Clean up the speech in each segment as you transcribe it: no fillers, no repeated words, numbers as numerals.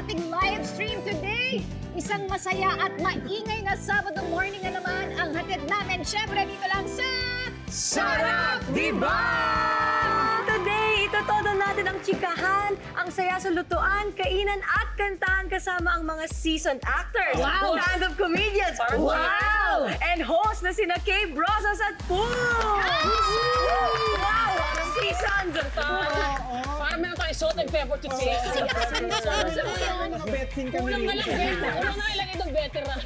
ating live stream today. Isang masaya at maingay na Sabado morning na naman ang hatid namin. Siyempre, dito lang sa... Sarap Diba! Today, itotodo natin ang chikahan, ang saya sa lutuan, kainan at kantahan kasama ang mga seasoned actors, stand-up comedians, and host na sina Kay Brosas at Poo! Wow! Seasoned! Parang meron tayong salt and pepper to taste. Betsin kami Kulang na lang, rin. kulang na ilagay itong veteran.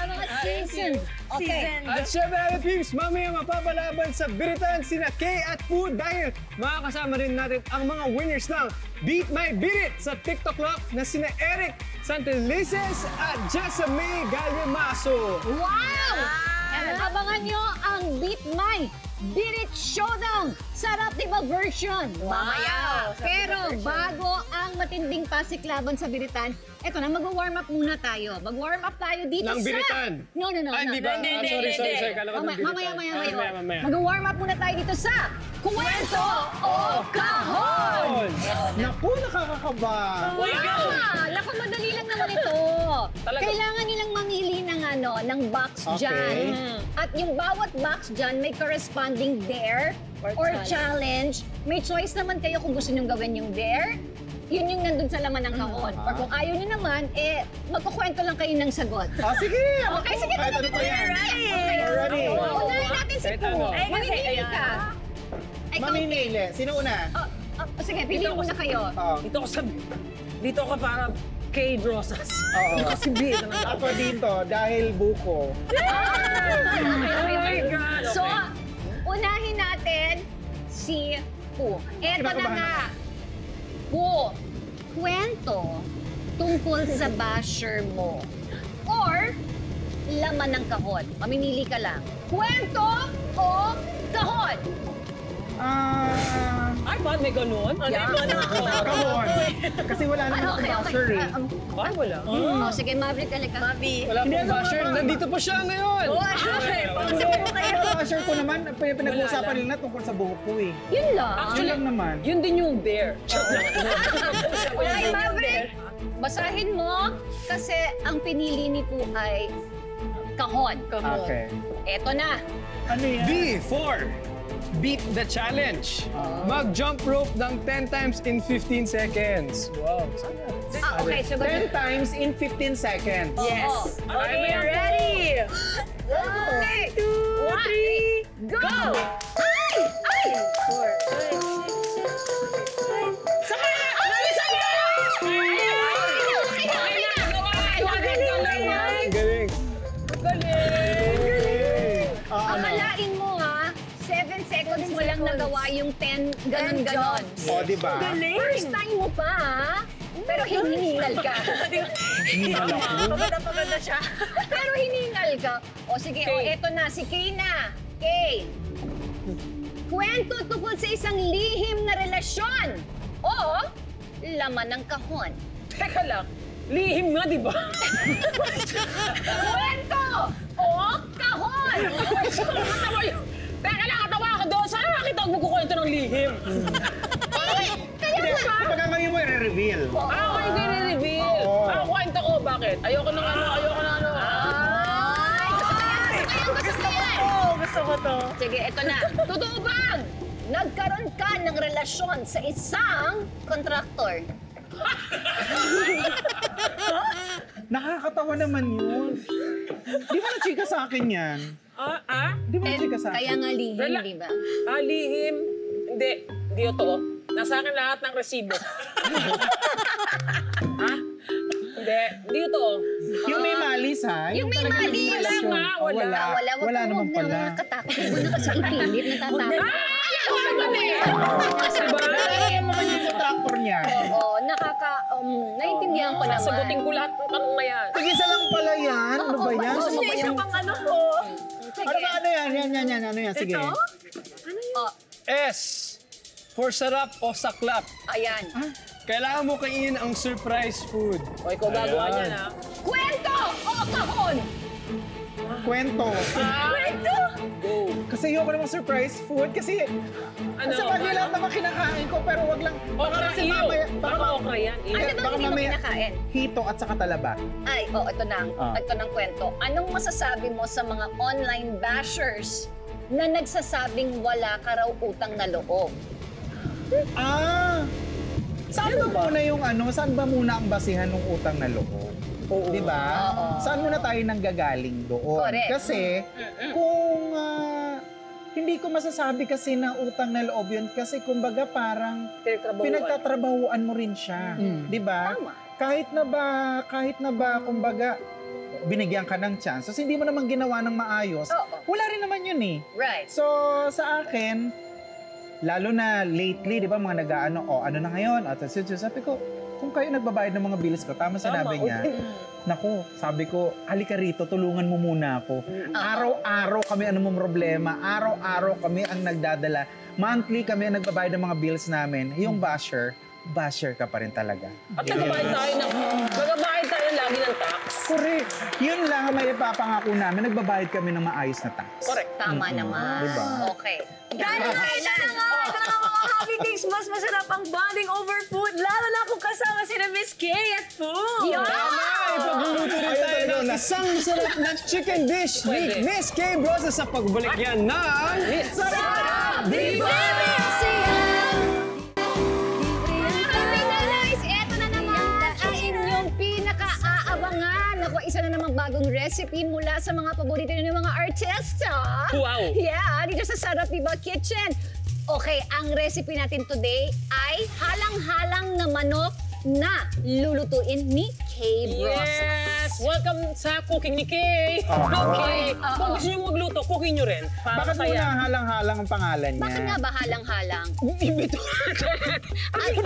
Ang mga season. Okay. At syempre, Pips, mamaya mapapalaban sa biritan sina Kay at Poo dahil makakasama rin natin ang mga winners ng Beat My Beat It sa TikTok Lock na sina Eric Santelices at Jessamay Gallimaso. Wow! And abangan nyo ang Beat My Beat It Showdown! Sarap diba version? Mamaya. Pero bago ang matinding pasiklaban sa biritan, eto na, mag-warm up muna tayo. Mag-warm up tayo dito Ng sa... biritan? No. Ay, di ba? Sorry. Kala ko ng biritan. Mamaya. Mag-warm up muna tayo dito sa Kwento o Kahon! Naku, nakakakaba. Naku, madali lang naman ito. Kailangan nilang mamili ng box dyan. At yung bawat box dyan may corresponding dare or challenge. May choice naman kayo kung gusto nyo gawin yung dare. Yun yung nandun sa laman ng kahon. Or kung ayaw nyo naman, magkukwento lang kayo ng sagot. Sige! Okay, sige. Kahit ano pa yan. Ready? Unahin natin si Poo. Mamimili ka. Mamimili. Sino una? Sige, piliin muna kayo. Dito ako para Kay Brosas. Oo. Si B. Ako dito, dahil buko. Okay. So, unahin natin si Poo. Eto na nga. Poo, kwento tungkol sa basher mo. Or, laman ng kahon. Mamimili ka lang. Kwento o kahon? Ay, ba't may ganun? Kahon. Kasi wala naman akong basher eh. Ay, wala. Sige, Maverick, alika. Wala akong basher. Nandito pa siya ngayon. Ang basher ko naman, pinag-uusapan nila tungkol sa buhok ko eh. Yun lang. Yun lang naman. Yun din yung bear. Okay, Maverick, basahin mo kasi ang pinili ni Poo ay kahon. Okay. Eto na. Ano yan? B4. Beat the challenge. Mag-jump rope ng 10 times in 15 seconds. Wow. Okay, so 10 times in 15 seconds. Yes. Okay, we're ready. 1, 2, 3, go! Ay! Ay! 4, 5, 6, 7, 8, 9, 10. Galing. Akalain mo ha, 7 seconds mo lang nagawa yung 10 ganon-ganon. O, diba? First time mo pa ha, pero hiningal ka. Hiningal ako. Paganda siya. Pero hiningal ka. O sige, eto na, si Kay na. Kay, kwento tungkol sa isang lihim na relasyon o laman ng kahon. Teka lang. Lihim nga, di ba? Kwento o kahon. Teka lang, katawa ako doon. Saan nakakita ang magkukwento ng lihim? Kaya nga. Kapag ngayon mo i-reveal. Ako hindi ni-reveal. Ang kwento ko, bakit? Ayoko ng ano. Ay, gusto ko yan. Gusto ko to. Sige, eto na. Totoo bang nagkaroon ka ng relasyon sa isang kontraktor? Nakakatawa naman yun. Di ba na-chika sa akin yan? Di ba na-chika sa akin? Kaya nga lihim, di ba? Lihim. Hindi. Hindi totoo. Nasa akin lahat ng resibo. Hindi. Hindi totoo. Yung may malis ha? Yung may talagang malis. naging relasyon. Wala nga, wala. Wala naman pala. Nakatakot mo na kasi ipilit, natatakot. Ano yung kontraktor niya? Oo, naiintindihan ko naman. Sasagutin ko lahat ng tanong na yan. Tig-isa lang pala yan. Ano ba yan? Gusto mo ba yung... Ano ko? Ano ba ano yan? Yan. Ano yan? Sige. S. For sarap o saklap. Ayan. Kailangan mo kainin ang surprise food. O, ikaw gagawa niyan, ha? Kwento o kahon? Kwento. Kwento? Go. Kasi ayoko namang surprise food. Kasi sa bagay lahat naman kinakain ko, pero wag lang. Okra kasi iyo. mamaya, Baka okra yan. iyo. Ano bang baka hindi mo mamaya- kinakain? hito at saka talaba. Ay, ito nang kwento. Anong masasabi mo sa mga online bashers na nagsasabing wala ka raw utang na loob? Saan ba muna yung saan ba muna ang basihan ng utang na loob? Di ba? Oo. Saan muna tayo nanggagaling doon? Correct. Kasi kung hindi ko masasabi kasi na utang na loob yun kasi kumbaga parang pinagtatrabahuan mo rin siya. Di ba? Tama. Kahit na ba kumbaga binigyan ka ng chance. So hindi mo naman ginawa ng maayos. Oo. Wala rin naman yun eh. Right. So sa akin, lalo na lately, di ba, mga ano na ngayon? At sabi ko, kung kayo nagbabayad ng mga bills ko, tama sinabi niya, naku, sabi ko, halika rito, tulungan mo muna ako. Araw-araw kami ano mong problema, araw-araw kami ang nagdadala. Monthly kami ang nagbabayad ng mga bills namin. Yung basher ka pa rin talaga. At nagbabayad tayo lagi ng tax. Correct. Yun lang ang may ipapangako namin, nagbabayad kami ng maayos na tax. Correct. Tama naman. Diba? Okay. Dahil na mga happy things, mas masarap ang bonding over food, lalo na kung kasama sila Miss Kay at Poo. Tama! Ipagluluto rin tayo ng isang masarap na chicken dish ni Miss Kay Brosa sa pagbalik yan ng... Sarap! Di ba? Eto na naman ang inyong pinaka-aabangan. Ako, isa na namang bagong recipe mula sa mga paborito ng mga artista. Wow! Yeah, dito sa Sarap Diba Kitchen. Okay, ang recipe natin today ay halang-halang na manok na lulutuin ni Kay Brosas. Yes! Welcome sa cooking ni Kay. Okay. Kung gusto nyo magluto, cooking nyo rin. Para Bakit masaya. muna halang-halang ang pangalan niya? Bakit nga ba halang-halang? Hindi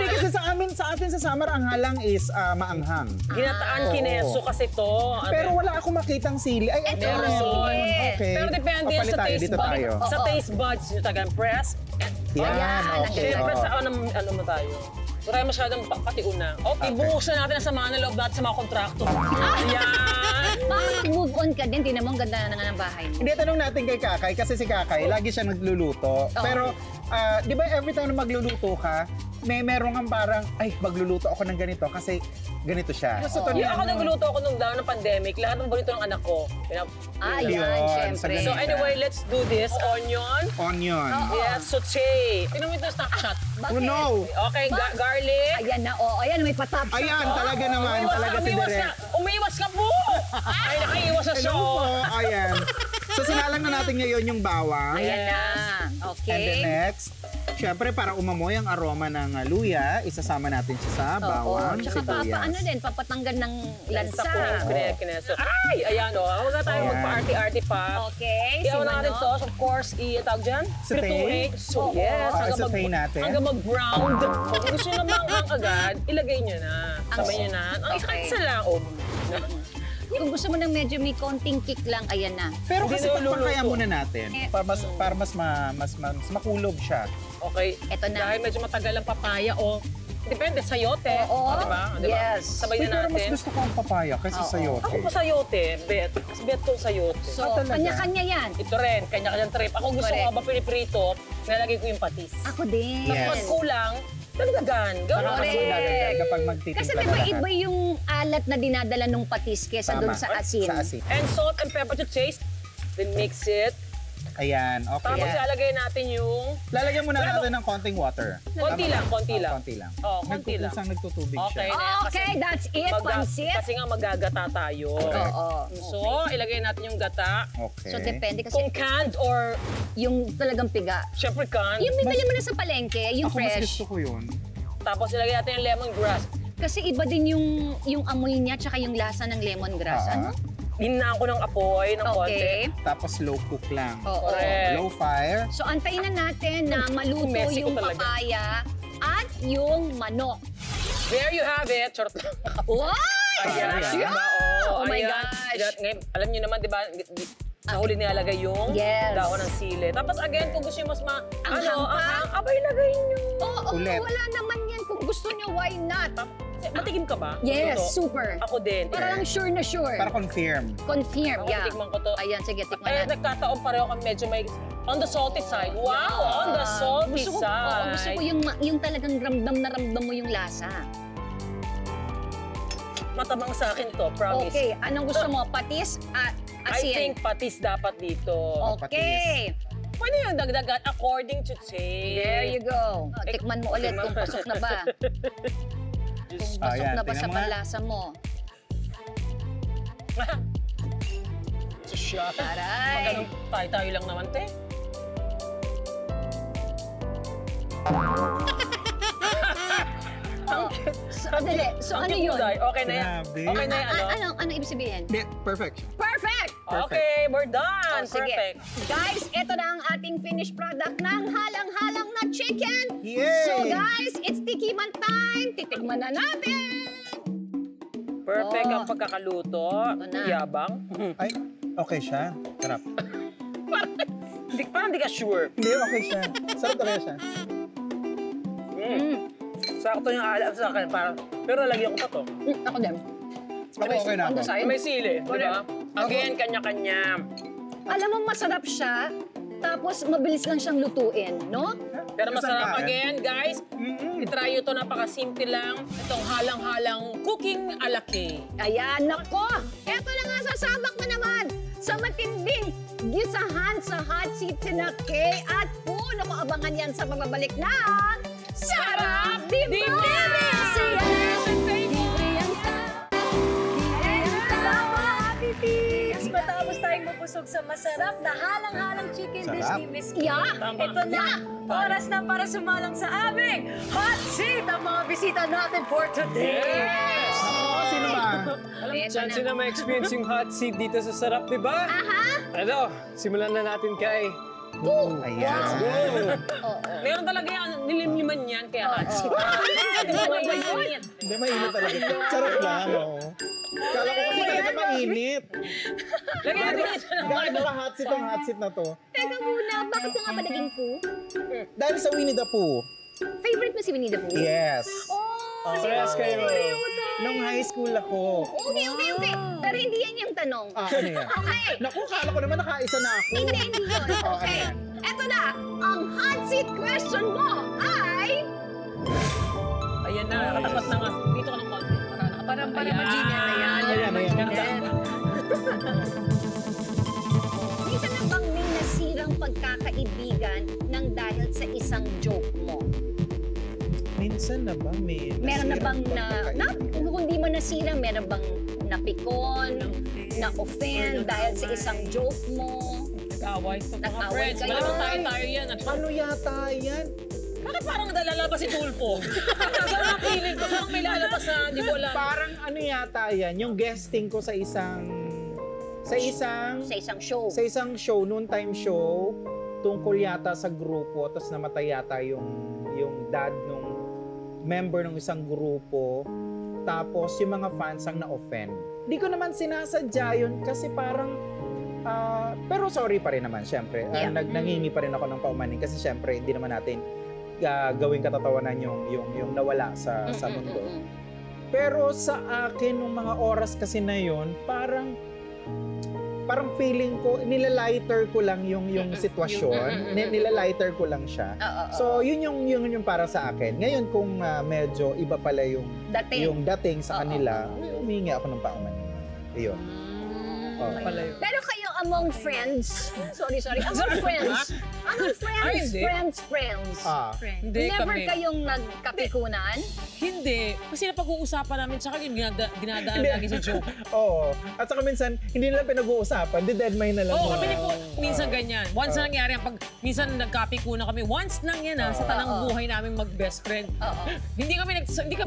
kasi sa atin sa summer, ang halang is maanghang. Ginataan kineso kasi to. Pero wala akong makitang sili. Ay, ito. meron. Okay. Pero depende Papalit sa tayo, taste dito buds. tayo. Sa taste buds nyo tagang press. Yan, okay. Siyempre sa ano mo tayo. Wala masyadong patiuna. Okay, buhusan natin ang sama ng loob natin sa mga kontrakto. Yan! Bakit move on ka din? Tinan mo, ang ganda na nga ng bahay mo. Hindi, tanong natin kay Kakay, kasi si Kakay, lagi siya nagluluto. Pero, di ba every time na magluluto ka, meron kang parang, ay, magluluto ako ng ganito kasi ganito siya. Ako nagluluto ako nung down ng pandemic. Lahat ng bonito ng anak ko. Yun, Yan, sa syempre. ganito. So anyway, let's do this. Onion. Onion. Yes, saute. Tinan mo ito, snapshot. Oh no! Okay, garlic. Ayan na, ayan, may patap siya. Ayan, talaga naman. Talaga si Direk. Umiwas ka po! Ay, nakaiwas na siya. Hello po. Ayan. So, sinalang na natin ngayon yung bawang. Ayan na. Okay. And then next, syempre para umamoy ang aroma ng luya, isasama natin siya sa bawang, Tsaka sibuyas. paano din, papatanggal ng lansa. Sa kineso. Ay, ayan o. Huwag na tayo Ayan. magpa-arty-arty pa. Okay, Kaya natin to, of course, i-tawag dyan? Saute. Prituin. So, yes. Saute natin. Hanggang mag-brown. Kung gusto nyo namang agad, ilagay nyo na. Sabay nyo na. Ang isa lang. Kung gusto mo ng medyo may konting kick lang, ayan na. Pero Hindi kasi na luluto. pagpakaya muna natin, para mas makulob siya. Okay. Eto na. Dahil medyo matagal ang papaya o depende, sayote. Oo. Diba? Yes. Sabay na Pero mas natin. gusto ko ang papaya kaysa sayote. Ako pa sayote, bet. Mas bet ko sayote. So, talaga? kanya-kanya yan. Ito rin, kanya-kanyang trip. Ako gusto ko Correct. habang piniprito, nalagay ko yung patis. Ako din. Yes. Pag kulang, dagdagan. Gawin Para mo mas kasi. magdadagdag kapag magtitimpla Kasi ka diba lahat. iba yung alat na dinadala nung patis kesa Tama. doon sa asin. Sa asin. And salt and pepper to taste. Then mix it. Ayan, okay. Tapos ilalagay natin yung Lalagyan muna natin ng konting water. konti lang, konti lang. Konti lang. Oh, konti lang. Nagkukusang nagtutubig Okay. siya. Okay, that's it, pansit. Kasi nga magagata tayo. Oo. So, ilagay natin yung gata. Okay. So, depende kasi Kung canned or, yung talagang piga. syempre canned. Yung bibili mo na sa palengke, yung Ako mas fresh. gusto ko yun. Tapos ilagay natin yung lemongrass. Kasi iba din yung amoy niya tsaka yung lasa ng lemongrass. Ano? Hinaan ko ng apoy ng Okay. konti. Tapos slow cook lang. Oo. Correct. Low fire. So, antayin na natin na maluto Messy ko yung talaga. papaya at yung manok. There you have it. Charot lang. Wow! Ayan, Ayan. diba? Oh my ayan. gosh. Ngayon, alam niyo naman, diba, sa huli nilalagay yung Yes. dahon ng sili. Tapos again, kung gusto niyo mas Ang hangpa? abay, lagay niyo. Oo, Ulit. wala naman yan. Kung gusto nyo, why not? Matikim ka ba? Yes, Ito. super. Ako din. Para lang sure na sure. Para confirm. Confirm, Ako, yeah. tikman ko to. Ayan, sige, tikman Eh, natin. nagkataon pareho kami medyo may... On the salty side. Wow! On the salty Gusto ko, side. gusto ko yung talagang ramdam na ramdam mo yung lasa. Matabang sa akin to, promise. Okay, anong gusto mo? Patis at I asin? think patis dapat dito. Okay. Pwede yung dagdagan according to taste. There you go. Tikman mo ulit kung pasok na ba. Kung pasok Ayan, na ba sa tingnan mo nga. panlasa mo. Siya. Taray. Tayo lang naman, te. Oh, sandali. So ano yun? Okay na yan. Grabe. Okay na yan, ano? Ano ibig sabihin? Hindi, perfect. Perfect! Okay, we're done. Oh, sige. Perfect. Guys, ito na ang ating finished product ng halang-halang na chicken. Yay! So guys, it's tikiman time. Titikman na natin. Perfect Oh. ang pagkakaluto. Ito na. Yabang. Ay, okay siya. Sarap. Parang di ka sure. Hindi, okay siya. Sarap talaga siya. Sakto yung alam sa akin. Pero lagyan ko pa to. Ako din. Ako okay na ako. May sili, di ba? Again, kanya-kanya. Alam mo, masarap siya. Tapos, mabilis lang siyang lutuin, no? Pero masarap Saan ka? again, guys. I-try nyo to, napakasimple lang. Itong halang-halang cooking ala K. Ayan, nako! Eto na nga, sasabak na naman sa matinding gisahan sa hot seat sina Kay at Poo. Naku, abangan yan sa pagbabalik ng Sarap Matapos tayong mapusog sa masarap na halang-halang chicken dish Sarap. ni Miss Yeah. Ito na, oras na para sumalang sa aming hot seat ang mga bisita natin for today. Oo, sino ba? Chance na may experience yung hot seat dito sa Sarap, di ba? Ano, simulan na natin kay... Ayan. Meron talaga yan, nilimliman yan, kaya hot seat. Di ba mainit? Hindi, mainit talaga. Sarap lang, oo. Kala ko kasi talaga mainit. Lagyan natin ito ng Dahil hot seat ang hot seat na to. Teka muna, bakit ka nga ba naging Poo? Dahil sa Winnie the Pooh. Favorite mo si Winnie the Pooh? Yes. Parehas kayo. Nung high school ako. Okay. Pero hindi yan yung tanong. Ano yan? Okay. Naku, kala ko naman nakaisa na ako. Hindi yun. Oh, Okay. ano yan? Eto na, ang hot seat question mo ay... Ayan na, nakatapat na nga. Dito ka ng konti. Parang Maginian na yan. Ayan. Minsan na bang may nasirang pagkakaibigan ng dahil sa isang joke mo? Minsan na ba may Meron na bang nasirang kung hindi mo nasira, meron bang napikon, na-offend dahil sa isang joke mo? Nag-away sa mga Nag-away friends. kayo. Malamang tayo yan. Ano yata yan? Bakit parang nalalabas si Tulpo? Parang ang feeling ko, parang may lalabas na, di ko alam. Parang ano yata yan, yung guesting ko sa isang Sa isang show. noontime show, tungkol yata sa grupo, tapos namatay yata yung dad nung member ng isang grupo, tapos yung mga fans ang na-offend. Hindi ko naman sinasadya yun kasi parang, pero sorry pa rin naman, syempre. Yeah. Nangingi pa rin ako ng paumanin kasi syempre hindi naman natin gawing katatawanan yung nawala sa mundo. Pero sa akin, nung mga oras kasi na yun, parang feeling ko, nilalighter ko lang yung sitwasyon. Nilalighter ko lang siya. So, yun yung para sa akin. Ngayon, kung medyo iba pala yung dating sa kanila, humingi ako ng paumanin. Ayun. Pero kayo among friends, sorry, among friends, friends, Hindi never kami. kayong nagkapikunan? Hindi. Kasi napag-uusapan namin, tsaka yung dinadaan lagi sa joke. Oo. At saka minsan, hindi nila pinag-uusapan, di-deadmine na lang. Oo, kami po, minsan ganyan. Once na nangyari, pag minsan nagkapiko na kami, once lang yan sa tanang buhay namin mag-best friend. Hindi kami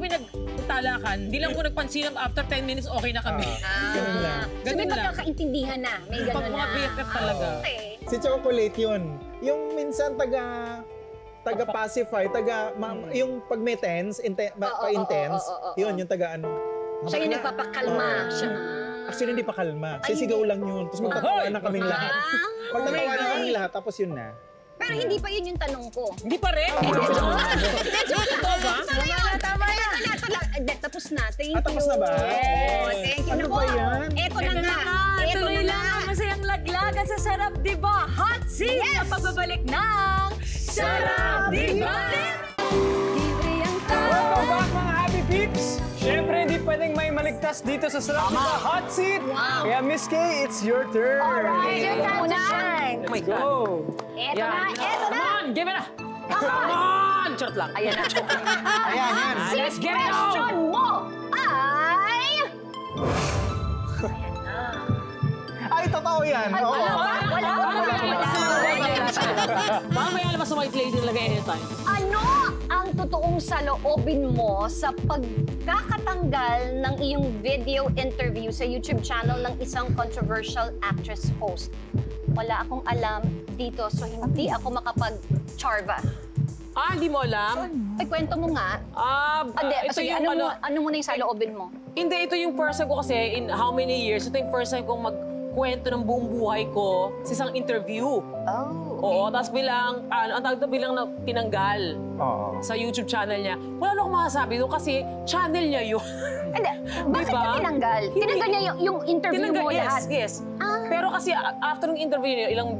nagtalakan. Hindi lang po nagpansinan, after 10 minutes, okay na kami. Ganun lang. So may Ganun lang. pagkakaintindihan na, may Pag gano'n mga na. BFF talaga. Okay. Si Chocolate yun. Yung minsan taga-pacify, yung pag may tense, pa-intense, yun, yung taga-ano. Siya yung nagpapakalma. Siya. Actually, hindi pa kalma. Sisigaw lang yun. Tapos magtatawa na kaming lahat. Magtatawa na kaming lahat, tapos yun na. Pero hindi pa yun yung tanong ko. Hindi pa rin. Totoo ba? Tama na. Tapos tapos na. Thank you. Tapos na ba? Oh, thank you. Ano Naku, ba yan? Eto na nga. Eto Tuloy na lang nga. ang masayang laglagan sa Sarap Diba? Hot Seat Yes! sa pagbabalik ng Sarap Diba? Libre ang Welcome back mga Happy Peeps! Siyempre, hindi pwedeng may maligtas dito sa Sarap Diba Hot Seat. Kaya Miss Kay, it's your turn. Alright, your time to Muna. shine. Oh my God. Go! Eto na, eto Come na. on, give it a... Come on! Charot lang. Ayan na. Ayan, yan. Let's get it Question on! mo ay... Ay, totoo yan. Oo. Wala. Mamaya labas sa white lady talaga anytime. Ano ang totoong saloobin mo sa pagkakatanggal ng iyong video interview sa YouTube channel ng isang controversial actress host? Wala akong alam dito, so hindi ako makapag-charva. Ah, hindi mo alam? Ay, kwento mo nga. Ito Sige, yung ano mo na yung saloobin mo? Hindi, ito yung first time ko kasi in how many years, ito yung first time kong magkwento ng buong buhay ko sa isang interview. Oh. Oo, tapos bilang, ang tawag doon bilang na tinanggal Oo. sa YouTube channel niya. Wala na akong makasabi doon kasi channel niya yun. Hindi, bakit Diba? niya tinanggal? Tinanggal niya yung interview mo lahat? Yes. Ah. Pero kasi after ng interview niya, ilang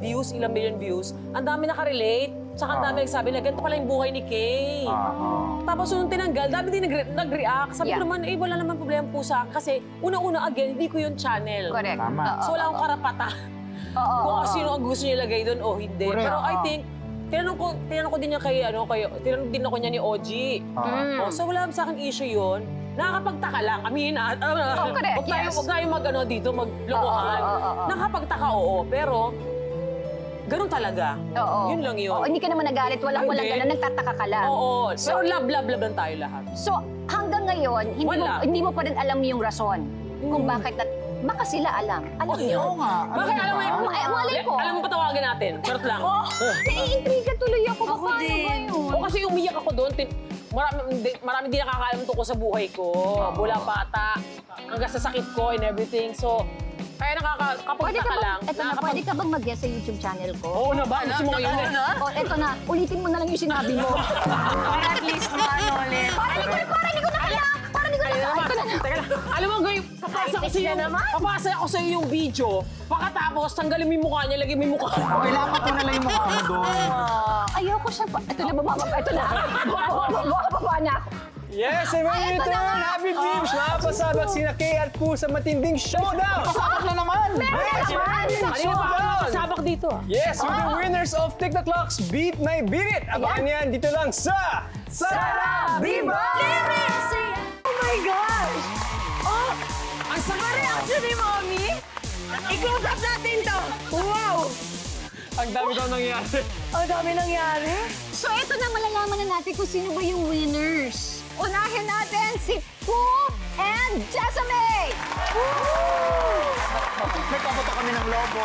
million views, ang dami nakarelate. Tsaka ang dami nagsabi na ganito pala yung buhay ni Kay. Tapos nung tinanggal, dami din nag-react. Sabi ko Yeah. naman, wala naman problema po sa akin. Kasi una-una, again, hindi ko yung channel. Correct. Tama. Oo, So wala akong karapatan oo, kung oo. sino ang gusto niya ilagay doon o hindi. Correct. Pero I think, tinanong ko din niya tinanong din ako niya ni OG. So wala sa akin issue yun. Nakakapagtaka lang. correct, yes. Huwag tayo dito, maglokohan. Oo. Nakakapagtaka, oo. Pero, ganun talaga. Oo. Yun lang yun. Oo, hindi ka naman nagalit, walang Hindi. ganun, nagtataka ka lang. Oo. Pero love lang tayo lahat. So, hanggang ngayon, Wala. hindi mo pa rin alam yung rason kung bakit baka sila alam. Alam niyo? Oo nga. Bakit alam mo yung... Ay, malay ko. Alam mo patawagin natin. Charot lang. Naiintriga tuloy ako. Ako Paano din. ba yun? O kasi umiyak ako doon. Marami din nakakaalam tungkol sa buhay ko. Mula bata, hanggang sa sakit ko and everything. So, kaya nakakapagtaka lang. Eto na, pwede ka bang mag-guest sa YouTube channel ko? Oo na ba? Gusto mo ngayon eh. O, eto na, ulitin mo na lang yung sinabi mo. Para at least maano ulit. Parang hindi ko na kaya. Parang hindi ko na kaya. Ito na. Teka lang. Alam mo, Goy, papasa ko sa yung video. Pagkatapos, tanggalin mo yung mukha niya, lagyan mo yung mukha. Kailangan ko na lang yung mukha mo doon. Ayoko siya pa. Ito na, ito na. Bababa na ako. Yes, and when Ay, you ito return, na. Happy Peeps, mapasabak sina Kay at Poo sa matinding showdown! Pasabak na naman! Meron naman. Kanina pa ako nakasabak dito ah. Yes, with the winners of TikTok Clocks Beat My Beat It! Abangan yan dito lang sa Sarap Diba! Oh my gosh! Oh! Ang sama Reaction ni Mommy? I-close up natin to! Wow! Ang dami daw nangyari. Ang dami nangyari. So, ito na, malalaman na natin kung sino ba yung winners. Unahin natin si Poo and Jessamine! May kaboto kami ng logo.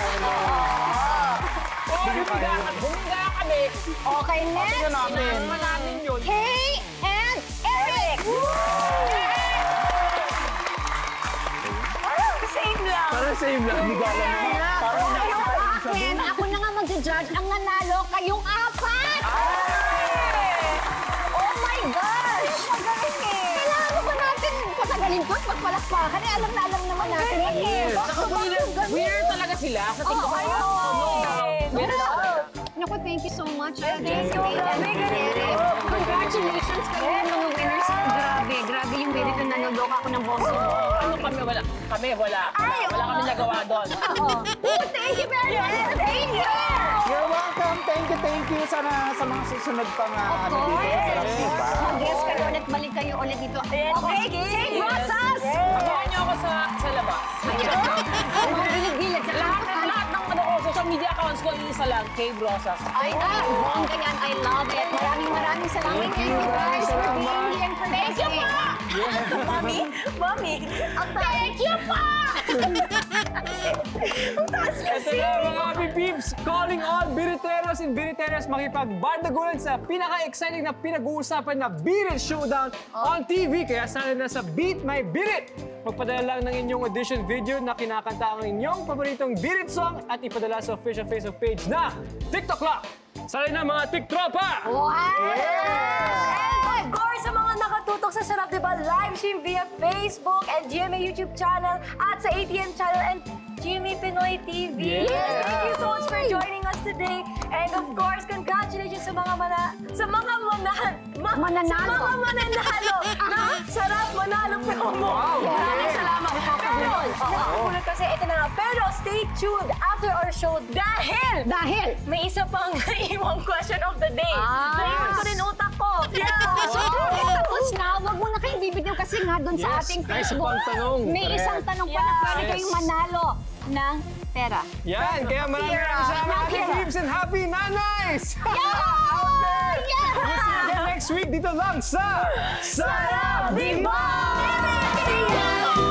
Bumiga kami. Okay, next. Ito namin. Namin yun. Kay and Eric! Same lang. Parang same lang. Akin, ako na nga mag-judge. Ang nanalo, kayong apat! Oh my gosh! Magaling eh! Kailangan ba natin patagalin ko at magpalakpakan? Eh, alam naman natin. Saka winner talaga sila sa TikTok. Winner talaga. Naku, thank you so much. Thank you. Congratulations kayo mga winners. Grabe yung merit na nanulok ako ng boss mo. Ano kami wala? Wala kami nagawa doon. Oh, thank you very much. Thank you. You're welcome. Thank you. Sana sa mga susunod pang ano dito. Sarap diba? Mag-guest kayo ulit, balik kayo ulit dito. Okay, Kate Rosas! Abangan niyo ako sa labas. Gilid-gilid sa Lahat ng social media accounts ko, isa lang, Kay Brosas. Ay, bongga yan. I love it. Maraming salamat. Thank you guys for being here and for listening. Mommy? Thank you pa! Ito na mga Happy Peeps, calling all Biriteros and Biriteras makipagbardagulan sa pinaka-exciting na pinag-uusapan na Beat It Showdown on TV. Kaya sana na sa Beat My Beat It. Magpadala lang ng inyong audition video na kinakanta ang inyong paboritong Beat It song at ipadala sa official Facebook page na TikTok Clock. Sa rin ng mga tiktropa! And of course, sa mga nakatutok sa Sarap Diba live stream via Facebook and GMA YouTube channel at sa ATM channel and GMA Pinoy TV. Yes. Thank you so much for joining us today. And of course, congratulations sa mga Mananalo. na Sarap Manalo promo. Maraming salamat. Pero, nakukulat kasi ito na nga. Pero stay tuned after our show dahil may isa pang naiwang question of the day. Naiwan ko rin utak ko. Tapos na, wag mo na kayong bibigyan kasi nga doon sa ating Facebook. May isang tanong pa na pwede kayong manalo ng pera. Yan, kaya maraming salamat ating Gibbs and Happy Nanays! We'll see you again next week dito lang sa Sarap Diba! See you!